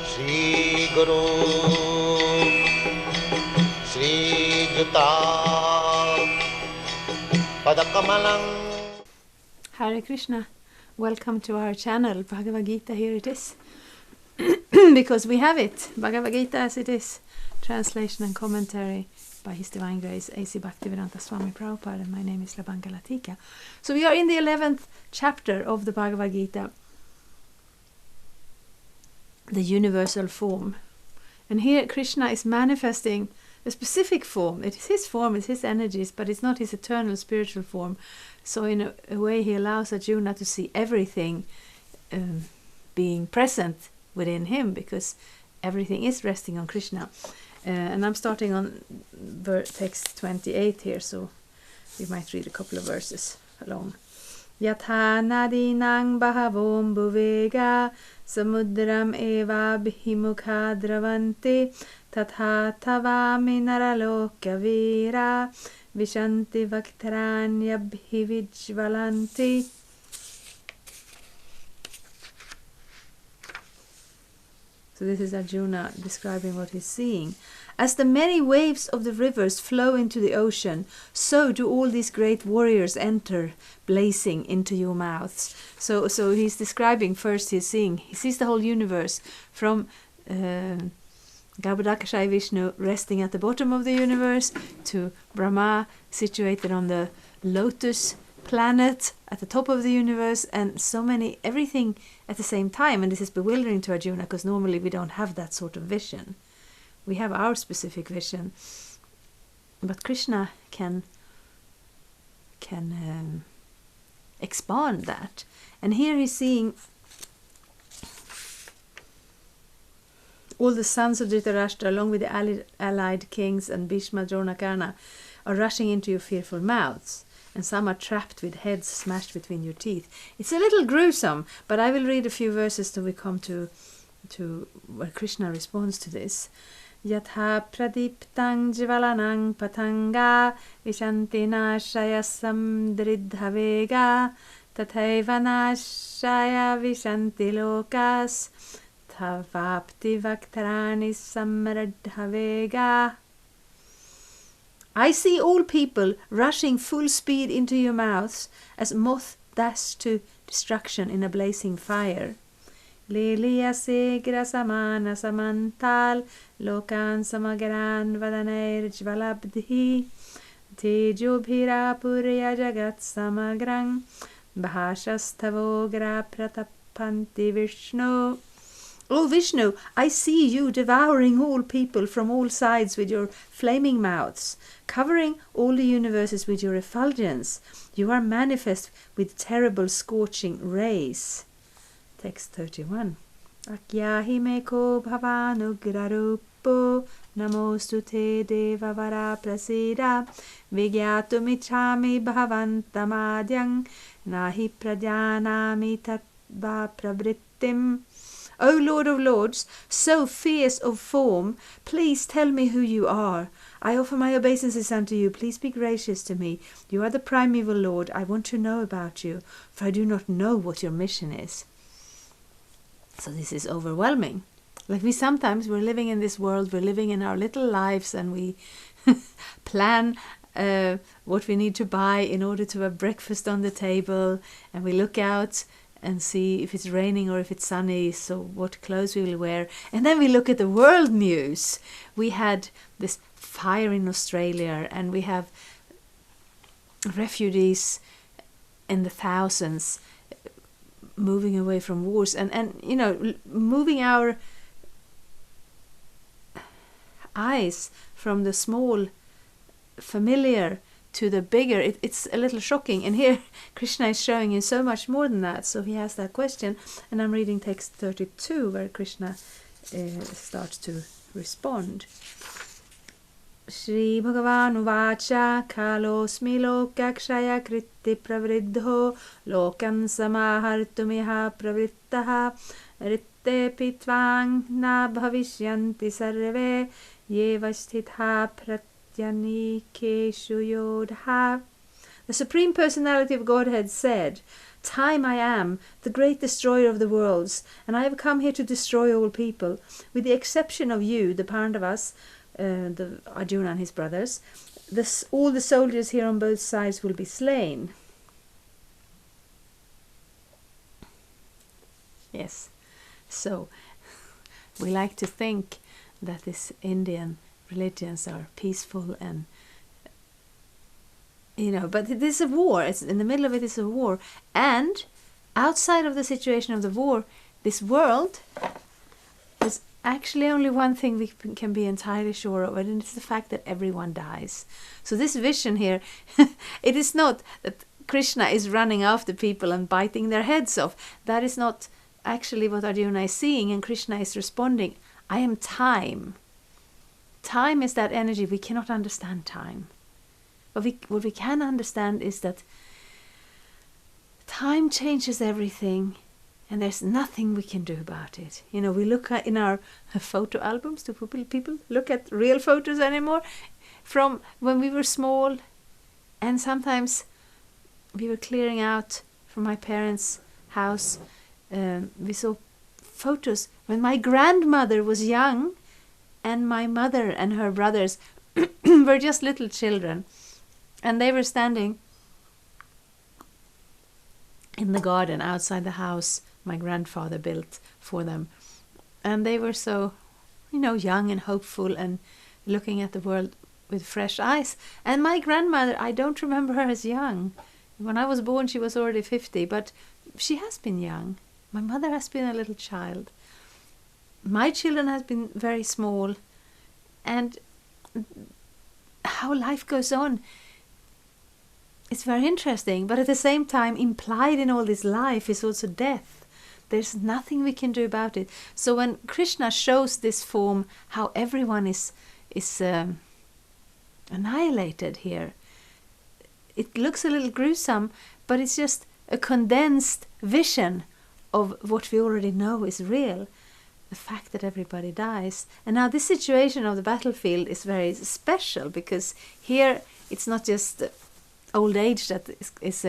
Shri Guru Shri Juta Padakamalang. Hare Krishna, welcome to our channel, Bhagavad-gita, here it is. Because we have it, Bhagavad-gita as it is, translation and commentary by His Divine Grace A.C. Bhaktivedanta Swami Prabhupada, and my name is Labanka Latika. So we are in the 11th chapter of the Bhagavad-gita, the universal form. And here Krishna is manifesting a specific form. It is his form, it's his energies, but it's not his eternal spiritual form. So in a way he allows Arjuna to see everything being present within him, because everything is resting on Krishna. And I'm starting on text 28 here, so we might read a couple of verses along. Yatha nadinang bahavom bhuvega samudram eva bhimukha dravanti tatha tavami naraloka vira vishanti vaktaranyabhivijvalanti. So this is Arjuna describing what he's seeing. As the many waves of the rivers flow into the ocean, so do all these great warriors enter, blazing into your mouths. So he's describing first he sees the whole universe from Garbhodakashayi Vishnu resting at the bottom of the universe to Brahma situated on the lotus planet at the top of the universe, and everything at the same time. And this is bewildering to Arjuna, because normally we don't have that sort of vision. We have our specific vision, but Krishna can expand that. And here he's seeing all the sons of Dhritarashtra, along with the allied kings and Bhishma, Drona, Karna, are rushing into your fearful mouths, and some are trapped with heads smashed between your teeth. It's a little gruesome, but I will read a few verses till we come to where Krishna responds to this. Yatha pradiptang jivalanang patanga vishanti nashaya samdridhavega tathaiva nashaya vishanti lokas tavapti vaktarani samradhavega. I see all people rushing full speed into your mouths as moth dash to destruction in a blazing fire. Liliya segra samana samantal lokan samagran vadanair jvalabdhi tejobhira purya jagat samagrang bhashastavogra pratapanti Vishnu. O Vishnu, I see you devouring all people from all sides with your flaming mouths, covering all the universes with your effulgence. You are manifest with terrible scorching rays. Text 31. Akyahi meko bhavanugrarupo namostu te devavara prasida vigyatumichami bhavantamadyang nahi pradyanami tatva pravrittim. O Lord of Lords, so fierce of form, please tell me who you are. I offer my obeisances unto you. Please be gracious to me. You are the primeval Lord. I want to know about you, for I do not know what your mission is. So this is overwhelming. Like we're living in this world, we're living in our little lives, and we plan what we need to buy in order to have breakfast on the table, and we look out and see if it's raining or if it's sunny, so what clothes we will wear. And then we look at the world news. We had this fire in Australia, and we have refugees in the thousands moving away from wars, and moving our eyes from the small familiar to the bigger. It's a little shocking, and here Krishna is showing you so much more than that. So he has that question, and I'm reading text 32 where Krishna starts to respond. Shri Bhagavan Uvacha Kalosmi Lokakshaya Kritti Pravriddho Lokam Samahartumiha Pravrittaha Ritte Pitvang Na Bhavishyanti Sarve Yevasthitha Pratyanikeshu Yodha. The Supreme Personality of Godhead said, time I am, the great destroyer of the worlds, and I have come here to destroy all people, with the exception of you, the Pandavas, the Arjuna and his brothers. All the soldiers here on both sides will be slain. Yes, so we like to think that these Indian religions are peaceful and, but it is a war. It's in the middle of it is a war, and outside of the situation of the war, this world is actually only one thing we can be entirely sure of, and it's the fact that everyone dies. So this vision here, it is not that Krishna is running after people and biting their heads off. That is not actually what Arjuna is seeing, and Krishna is responding, I am time. Time is that energy. We cannot understand time. But what we can understand is that time changes everything, and there's nothing we can do about it. We look at in our photo albums, do people look at real photos anymore? From when we were small, and sometimes we were clearing out from my parents' house, we saw photos when my grandmother was young and my mother and her brothers were just little children, and they were standing in the garden outside the house my grandfather built for them, and they were so young and hopeful and looking at the world with fresh eyes. And my grandmother, I don't remember her as young. When I was born she was already 50, but she has been young. My mother has been a little child. My children have been very small. And how life goes on, it's very interesting. But at the same time, implied in all this life is also death. There's nothing we can do about it. So when Krishna shows this form, how everyone is annihilated here, it looks a little gruesome, but it's just a condensed vision of what we already know is real, the fact that everybody dies. And now this situation of the battlefield is very special, because here it's not just old age that is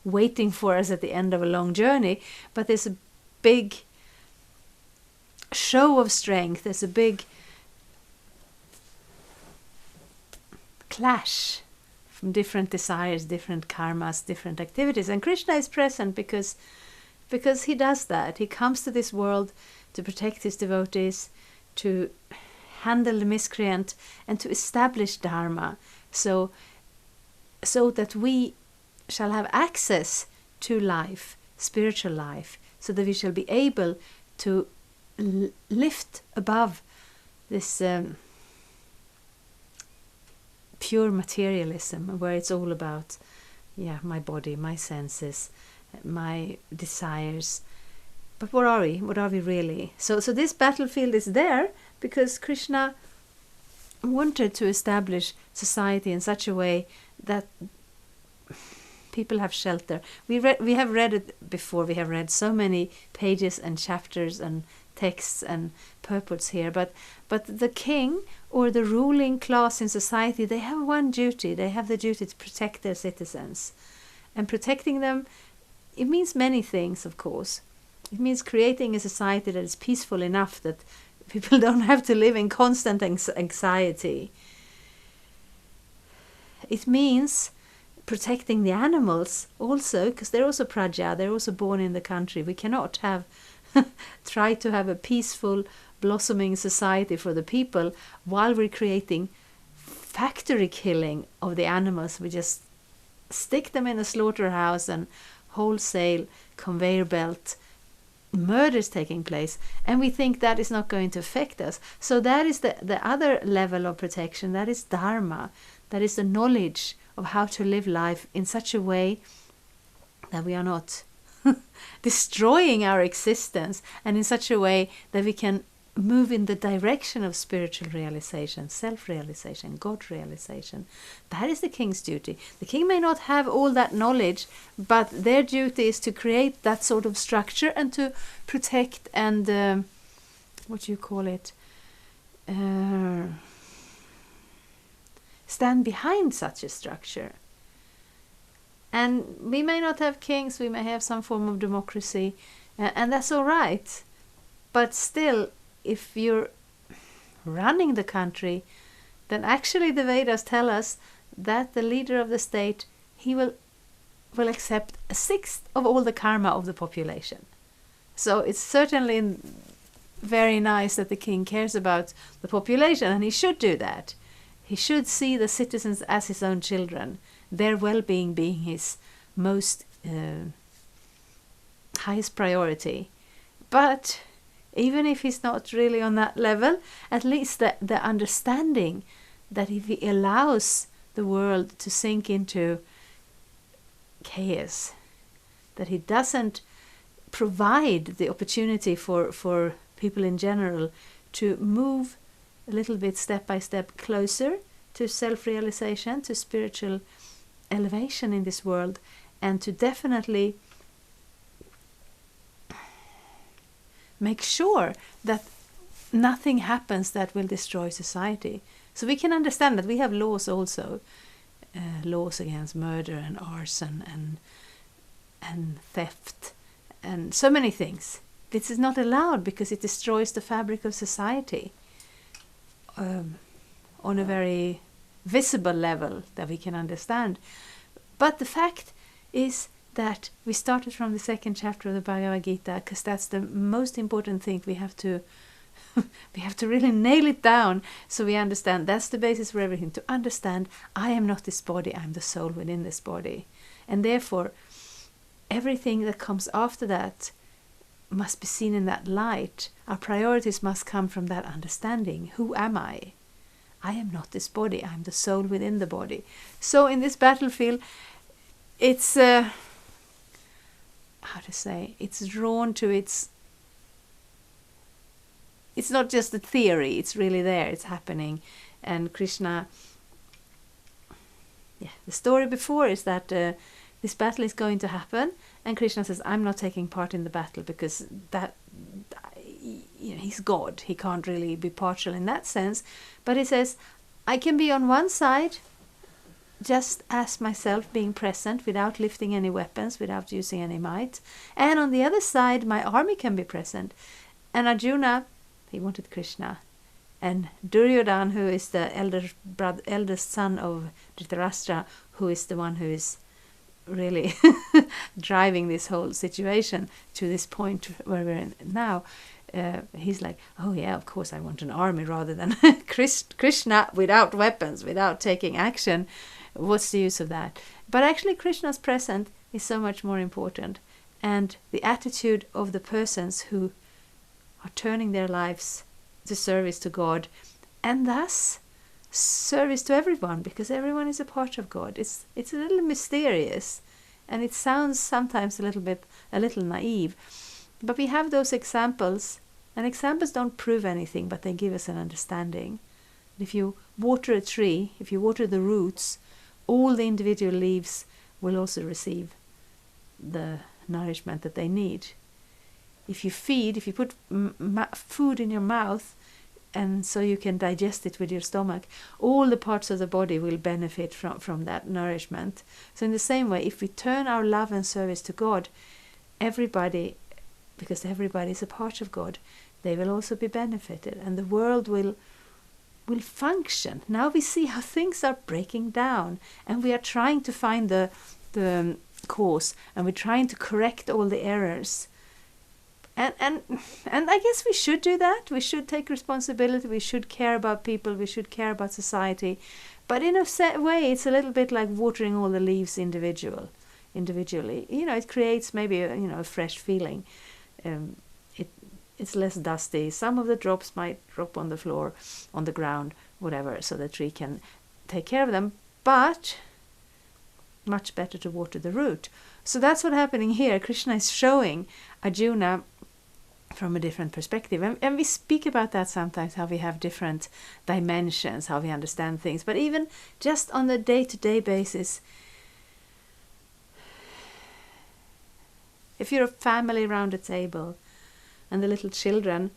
waiting for us at the end of a long journey, but there's a big show of strength, there's a big clash from different desires, different karmas, different activities. And Krishna is present because he does that. He comes to this world to protect his devotees, to handle the miscreant, and to establish dharma, so that we shall have access to life, spiritual life, so that we shall be able to lift above this pure materialism, where it's all about my body, my senses, my desires. But what are we? What are we really? So this battlefield is there because Krishna wanted to establish society in such a way that people have shelter. We have read it before. We have read so many pages and chapters and texts and purports here. But the king or the ruling class in society, they have one duty. They have the duty to protect their citizens. And protecting them, it means many things, of course. It means creating a society that is peaceful enough that people don't have to live in constant anxiety. It means protecting the animals also, because they're also praja, they're also born in the country. We cannot have try to have a peaceful, blossoming society for the people while we're creating factory killing of the animals. We just stick them in a slaughterhouse and wholesale conveyor belt murders taking place, and we think that is not going to affect us. So that is the other level of protection. That is dharma. That is the knowledge of how to live life in such a way that we are not destroying our existence, and in such a way that we can move in the direction of spiritual realization, self-realization, God-realization. That is the king's duty. The king may not have all that knowledge, but their duty is to create that sort of structure and to protect and stand behind such a structure. And we may not have kings, we may have some form of democracy, and that's all right. But still, if you're running the country, then actually the Vedas tell us that the leader of the state, he will accept 1/6 of all the karma of the population. So it's certainly very nice that the king cares about the population, and he should do that. He should see the citizens as his own children, their well-being being his most highest priority. But even if he's not really on that level, at least the understanding that if he allows the world to sink into chaos, that he doesn't provide the opportunity for people in general to move a little bit step by step closer to self-realization, to spiritual elevation in this world, and to definitely make sure that nothing happens that will destroy society. So we can understand that we have laws also, laws against murder and arson and theft and so many things. This is not allowed because it destroys the fabric of society on a very visible level that we can understand. But the fact is that we started from the 2nd chapter of the Bhagavad-gita, because that's the most important thing. We have to really nail it down so we understand. That's the basis for everything. To understand, I am not this body, I'm the soul within this body. And therefore, everything that comes after that must be seen in that light. Our priorities must come from that understanding. Who am I? I am not this body, I'm the soul within the body. So in this battlefield, it's it's drawn to it's not just a theory, it's really there, it's happening. And Krishna, the story before is that this battle is going to happen, and Krishna says, I'm not taking part in the battle because he's God, he can't really be partial in that sense. But he says, I can be on one side just as myself, being present without lifting any weapons, without using any might. And on the other side, my army can be present. And Arjuna, he wanted Krishna. And Duryodhana, who is the eldest son of Dhritarashtra, who is the one who is really driving this whole situation to this point where we're in now, he's like, oh yeah, of course I want an army rather than Krishna without weapons, without taking action. What's the use of that? But actually Krishna's presence is so much more important, and the attitude of the persons who are turning their lives to service to God, and thus service to everyone, because everyone is a part of God. It's a little mysterious, and it sounds sometimes a little naive, but we have those examples, and examples don't prove anything, but they give us an understanding. If you water a tree, if you water the roots, all the individual leaves will also receive the nourishment that they need. If you put food in your mouth, and so you can digest it with your stomach, all the parts of the body will benefit from that nourishment. So in the same way, if we turn our love and service to God, everybody, because everybody is a part of God, they will also be benefited, and the world will function. Now we see how things are breaking down, and we are trying to find the cause, and we're trying to correct all the errors. And I guess we should do that. We should take responsibility. We should care about people. We should care about society. But in a way, it's a little bit like watering all the leaves individually. It creates maybe a fresh feeling. It's less dusty. Some of the drops might drop on the floor, on the ground, whatever, so the tree can take care of them. But much better to water the root. So that's what's happening here. Krishna is showing Arjuna from a different perspective. And we speak about that sometimes, how we have different dimensions, how we understand things. But even just on the day-to-day basis, if you're a family around a table and the little children,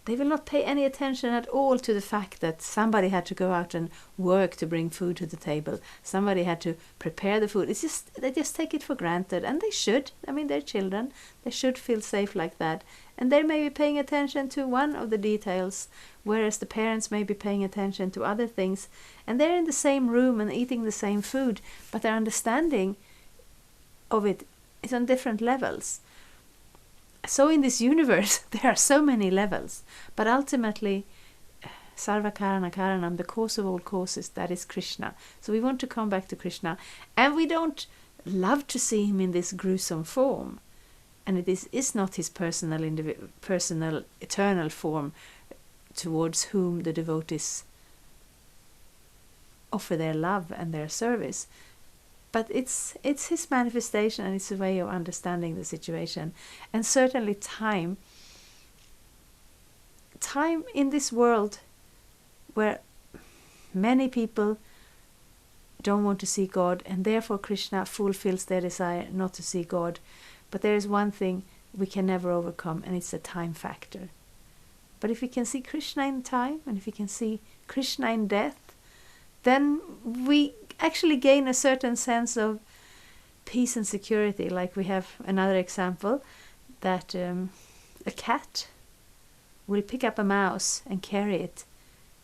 They will not pay any attention at all to the fact that somebody had to go out and work to bring food to the table. Somebody had to prepare the food. They just take it for granted, and they should. I mean, they're children. They should feel safe like that. And they may be paying attention to one of the details, whereas the parents may be paying attention to other things. And they're in the same room and eating the same food, but their understanding of it is on different levels. So in this universe, there are so many levels, but ultimately, Sarva Karana Karanam, the cause of all causes, that is Krishna. So we want to come back to Krishna, and we don't love to see him in this gruesome form, and it is not his personal, eternal form towards whom the devotees offer their love and their service. But it's his manifestation, and it's a way of understanding the situation. And certainly time in this world where many people don't want to see God, and therefore Krishna fulfills their desire not to see God. But there is one thing we can never overcome, and it's the time factor. But if we can see Krishna in time, and if we can see Krishna in death, then we actually gain a certain sense of peace and security. Like we have another example that a cat will pick up a mouse and carry it,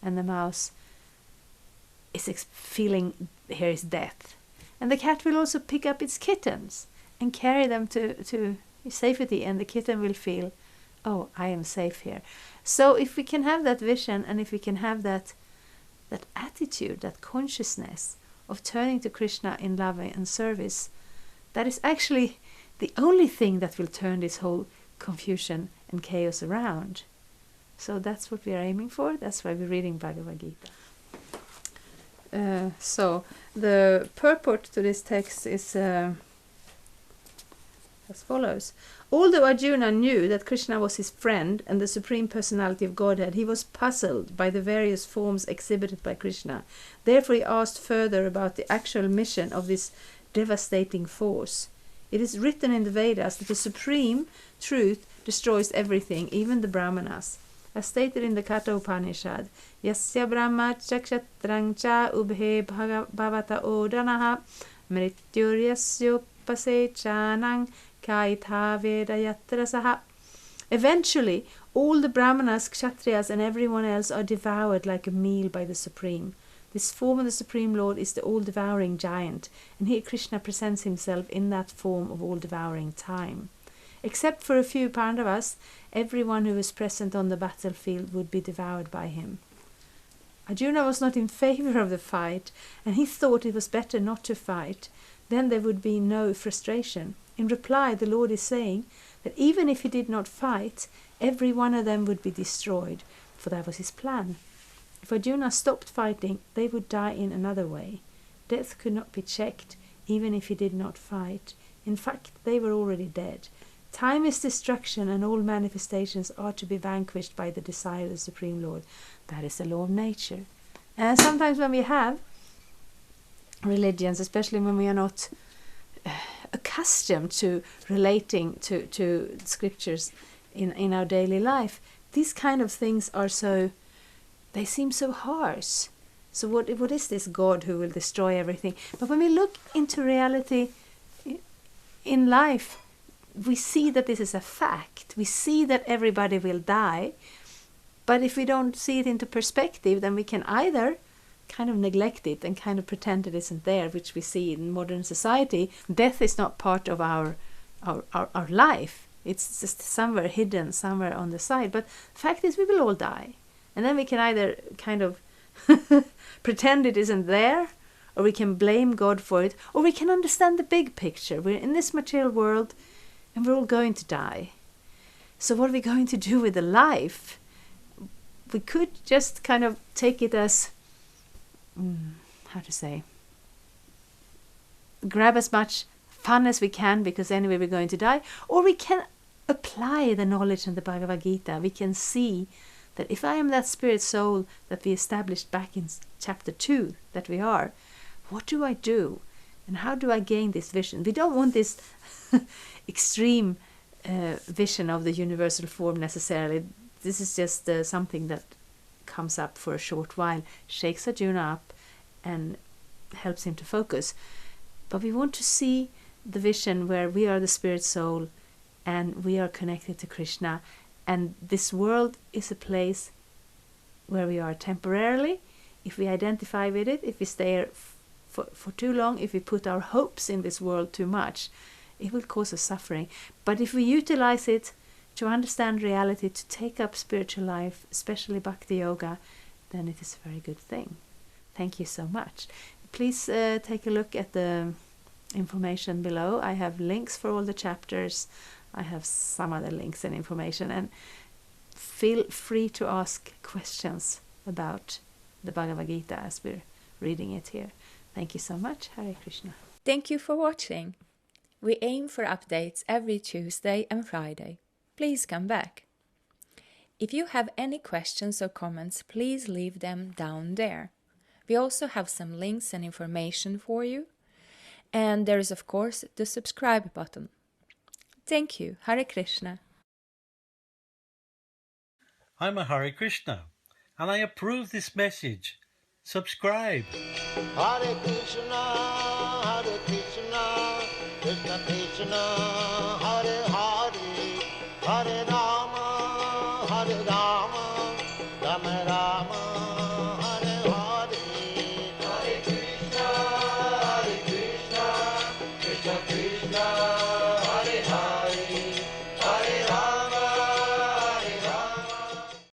and the mouse is feeling here is death. And the cat will also pick up its kittens and carry them to safety, and the kitten will feel, oh, I am safe here. So if we can have that vision, and if we can have that attitude, that consciousness of turning to Krishna in love and service, that is actually the only thing that will turn this whole confusion and chaos around. So that's what we are aiming for. That's why we're reading Bhagavad-gita. So the purport to this text is as follows. Although Arjuna knew that Krishna was his friend and the Supreme Personality of Godhead, he was puzzled by the various forms exhibited by Krishna. Therefore he asked further about the actual mission of this devastating force. It is written in the Vedas that the Supreme Truth destroys everything, even the Brahmanas. As stated in the Katha Upanishad, Yasya Brahma Chakshatrang cha ubhe bhavata odanaha mrityuryasyo pase chanang kaitha vedayatrasaha. Eventually, all the Brahmanas, Kshatriyas and everyone else are devoured like a meal by the Supreme. This form of the Supreme Lord is the all-devouring giant, and here Krishna presents himself in that form of all-devouring time. Except for a few Pandavas, everyone who was present on the battlefield would be devoured by him. Arjuna was not in favor of the fight, and he thought it was better not to fight. Then there would be no frustration. In reply, the Lord is saying that even if he did not fight, every one of them would be destroyed, for that was his plan. If Arjuna stopped fighting, they would die in another way. Death could not be checked, even if he did not fight. In fact, they were already dead. Time is destruction, and all manifestations are to be vanquished by the desire of the Supreme Lord. That is the law of nature. And sometimes when we have religions, especially when we are not accustomed to relating to scriptures in our daily life, these kind of things are they seem so harsh. So what is this God who will destroy everything? But when we look into reality in life, we see that this is a fact. We see that everybody will die. But if we don't see it into perspective, then we can either kind of neglect it and kind of pretend it isn't there, which we see in modern society. Death is not part of our life. It's just somewhere hidden, somewhere on the side. But the fact is we will all die. And then we can either kind of pretend it isn't there, or we can blame God for it, or we can understand the big picture. We're in this material world, and we're all going to die. So what are we going to do with the life? We could just kind of take it as, grab as much fun as we can, because anyway we're going to die. Or we can apply the knowledge in the Bhagavad-gita. We can see that if I am that spirit soul that we established back in chapter 2 that we are, what do I do? And how do I gain this vision? We don't want this extreme vision of the universal form necessarily. this is just something that comes up for a short while, shakes Arjuna up and helps him to focus. But we want to see the vision where we are the spirit soul and we are connected to Krishna, and this world is a place where we are temporarily. If we identify with it, if we stay here for too long, if we put our hopes in this world too much, it will cause us suffering. But if we utilize it to understand reality, to take up spiritual life, especially bhakti yoga, then it is a very good thing. Thank you so much. Please take a look at the information below. I have links for all the chapters. I have some other links and information, and feel free to ask questions about the Bhagavad-gita as we're reading it here. Thank you so much. Hare Krishna. Thank you for watching. We aim for updates every Tuesday and Friday. Please come back. If you have any questions or comments, please leave them down there. We also have some links and information for you. And there is, of course, the subscribe button. Thank you. Hare Krishna. I'm a Hare Krishna, and I approve this message. Subscribe. Hare Krishna, Krishna Krishna, Hare Hare, Hare Rama, Rama Rama.